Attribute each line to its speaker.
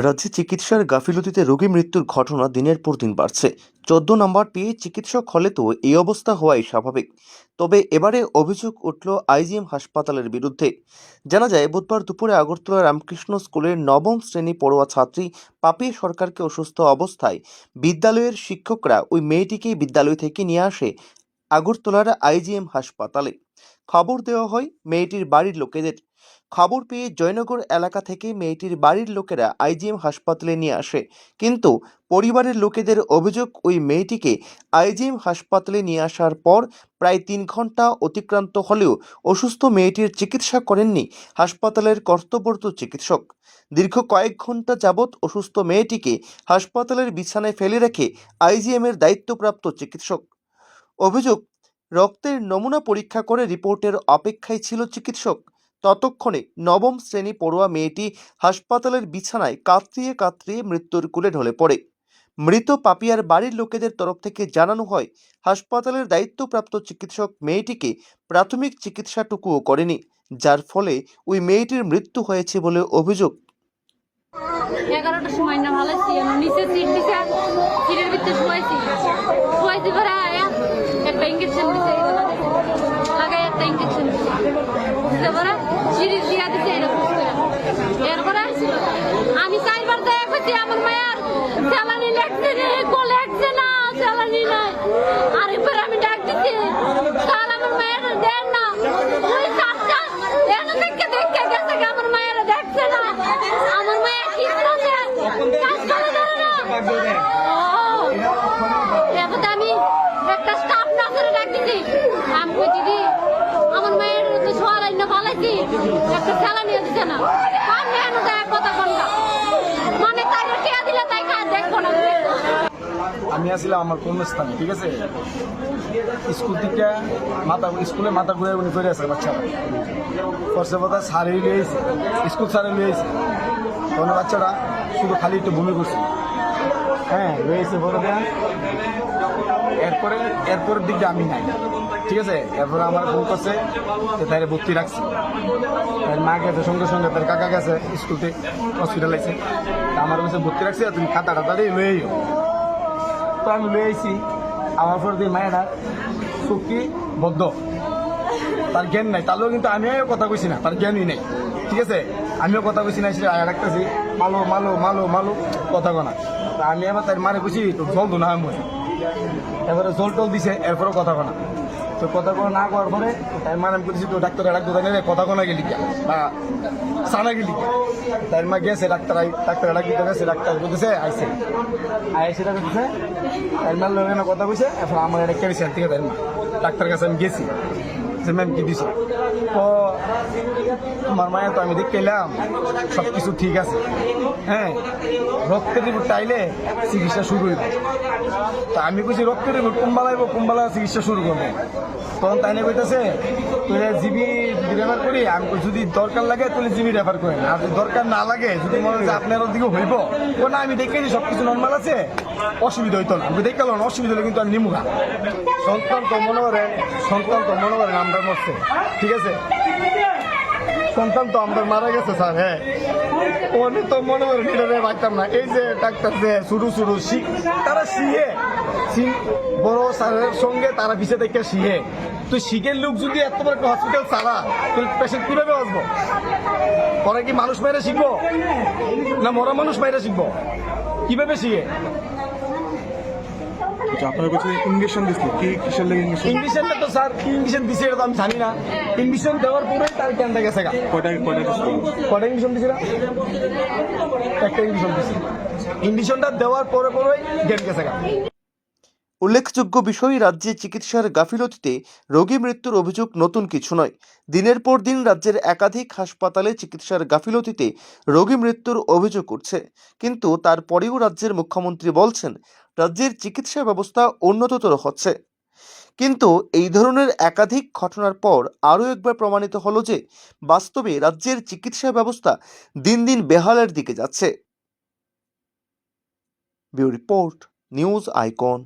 Speaker 1: রাজ্যে চিকিৎসার গাফিলতিতে রোগী মৃত্যুর ঘটনা দিনের পর দিন বাড়ছে। 14 নম্বর পেয়ে চিকিৎসক হলে তো এই অবস্থা হওয়াই স্বাভাবিক। তবে এবারে অভিযোগ উঠল আইজিএম হাসপাতালের বিরুদ্ধে। জানা যায়, বুধবার দুপুরে আগরতলা রামকৃষ্ণ স্কুলের নবম শ্রেণী পড়ুয়া ছাত্রী পাপি সরকারকে অসুস্থ অবস্থায় বিদ্যালয়ের শিক্ষকরা ওই মেয়েটিকে বিদ্যালয় থেকে নিয়ে আসে আগরতলার আইজিএম হাসপাতালে। খবর দেওয়া হয় মেয়েটির বাড়ির লোকেদের। খবর পেয়ে জয়নগর এলাকা থেকে মেয়েটির বাড়ির লোকেরা আইজিএম হাসপাতালে নিয়ে আসে, কিন্তু পরিবারের লোকেদের অভিযোগ ওই মেয়েটিকে আইজিএম হাসপাতালে নিয়ে আসার পর প্রায় 3 ঘন্টা অতিক্রান্ত হলেও অসুস্থ মেয়েটির চিকিৎসা করেননি হাসপাতালের কর্তব্যরত চিকিৎসক। দীর্ঘ কয়েক ঘন্টা যাবৎ অসুস্থ মেয়েটিকে হাসপাতালের বিছানায় ফেলে রেখে আইজিএমের দায়িত্বপ্রাপ্ত চিকিৎসক। অভিযোগ, রক্তের নমুনা পরীক্ষা করে রিপোর্টের অপেক্ষায় ছিল চিকিৎসক। ততক্ষণে নবম শ্রেণী পড়ুয়া মেয়েটি হাসপাতালের বিছানায় কাতরিয়ে কাতরিয়ে মৃত্যুর কোলে ঢলে পড়ে। মৃত পাপিয়ার বাড়ির লোকেদের তরফ থেকে জানানো হয়, হাসপাতালের দায়িত্বপ্রাপ্ত চিকিৎসক মেয়েটিকে প্রাথমিক চিকিৎসাটুকুও করেনি, যার ফলে ওই মেয়েটির মৃত্যু হয়েছে বলে অভিযোগ।
Speaker 2: 11টার সময় না ভালো ছিল, নিচে সিট দিছে, সিটের ভিতরে শোয়াইছি পরে একটা ইঞ্জেকশন দিছে, লাগাই একটা ইঞ্জেকশন দিছে পরে সিরিজ দিয়া দিছে এরকম করে। এরপরে আমি 4বার দেখা করছি, আমার মায়ের জ্বালানি লাগছে রে, কোলে লাগছে না, জ্বালানি নাই। আরেকবার আমি ডাক দিচ্ছি, কাল আমার মায়ের দেন না, ওই চারটা এনে দেখে গেছে, আমার মায়ের দেখছে না। আমার মায়ের কি করছে কাজ করে ধরে না। এবার আমি একটা স্টাফ নার্সের ডাক দিচ্ছি, আমি কই দিদি আমার মায়ের তো শোয়ার আইন ভালাইছি, একটা ছেলা নিয়ে দিচ্ছে না, আমি এনে দেয় কথা কোনটা মানে তাই কে দিলে তাই খা দেখবো না।
Speaker 3: আমি আসলাম আমার কর্মস্থানে, ঠিক আছে, স্কুল থেকে স্কুলে মাথা ঘুরে উনি করে আছে বাচ্চারা করছে কথা সারে লিয়েছে, স্কুল সারে লিয়েছে, তখন বাচ্চারা শুধু খালি একটু বমি করছে, হ্যাঁ রয়েছে বড় দেন। এরপরের দিকে আমি নাই, ঠিক আছে। এরপরে আমার ফোন করছে যে তাই ভর্তি রাখছি, তার মা গেছে সঙ্গে সঙ্গে, তার কাকা গেছে স্কুলতে হসপিটালাইছে, আমার কাছে ভর্তি রাখছি, তুমি খাতা টাতারে লয়ে আইও। তো আমি লয়ে আইছি, আমার পর দিয়ে মায়েরা চুক্তি বদ্ধ, তার জ্ঞান নাই, তাহলেও কিন্তু আমিও কথা কইছি না, তার জ্ঞানই নেই, ঠিক আছে। আমিও কথা কইছি না, সেটা আয়া রাখতেছি মালো মালো মালো মালো কথা কনা। তা আমি এবার তার মারে কইছি তো জল দো না, আমি এবারে জল টল দিছে, এরপরেও কথা কনা। তো কথা কনা না করার পরে তাই মানে আমি করেছি তো ডাক্তার ডাক্তার কথা কনা গেলি বা সানা গেলি, তার মা গেছে ডাক্তার ডাক দিতে গেছে, ডাক্তার বলতেছে আইসে সেটা করতেছে, তার মার লোক কথা কইছে। এখন আমার এটা কেড়েছে ঠিক আছে, ডাক্তার কাছে আমি গেছি, ম্যাম কি দিছে, তো তোমার মায়ের তো আমি দেখতে এলাম সব কিছু ঠিক আছে, হ্যাঁ রক্তের রিপোর্ট আইলে চিকিৎসা শুরু হইব। তা আমি কইছি রক্তের রিপোর্ট কুম্বালা চিকিৎসা শুরু করবো। তখন তাই না কইতেছে তুই জিবি রেফার করি, আমি যদি দরকার লাগে তাহলে জিবি রেফার করেন, আর যদি দরকার না লাগে, যদি মনে হয় আপনার দিকে হইব না, আমি দেখেছি সব কিছু নর্মাল আছে, অসুবিধা হইতো না, আমি দেখে গেলাম অসুবিধা হলে কিন্তু আমি নিমুখা। সন্তান তো মনে করেন আমরা মরছে, ঠিক আছে, সন্তান তো আমাদের মারা গেছে স্যার, হ্যাঁ উনি তো মনে করেন এটা পাইতাম না। এই যে ডাক্তার যে শুরু তারা বড় স্যারের সঙ্গে তারা পিছিয়ে দেখে শিখে, তুই শিখের লোক যদি এত বড় একটা হসপিটাল চালা, তুই পেশেন্ট কিভাবে আসবো? পরে কি মানুষ মাইরা শিখবো না মরা মানুষ মাইরা শিখবো? কিভাবে শিখে?
Speaker 4: আপনার কাছে ইঞ্জেকশন দিচ্ছে কি কিসের লাগে
Speaker 3: ইঞ্জেকশনটা তো স্যার কি ইঞ্জেকশন দিছে এটা তো আমি জানি না। ইঞ্জেকশন দেওয়ার পরে তার জ্ঞানটা গেছে গা। কয়টা ইঞ্জেকশন দিছিল? একটা ইঞ্জেকশন দিছে। ইঞ্জেকশনটা দেওয়ার পরে জ্ঞান গেছে গা।
Speaker 1: উল্লেখযোগ্য বিষয়, রাজ্যে চিকিৎসার গাফিলতিতে রোগী মৃত্যুর অভিযোগ নতুন কিছু নয়। দিনের পর দিন রাজ্যের একাধিক হাসপাতালে চিকিৎসার গাফিলতিতে রোগী মৃত্যুর অভিযোগ উঠছে, কিন্তু তারপরেও রাজ্যের মুখ্যমন্ত্রী বলছেন রাজ্যের চিকিৎসা ব্যবস্থা উন্নততর হচ্ছে। কিন্তু এই ধরনের একাধিক ঘটনার পর আরও একবার প্রমাণিত হলো যে বাস্তবে রাজ্যের চিকিৎসা ব্যবস্থা দিন দিন বেহালের দিকে যাচ্ছে। Bureau report, news icon.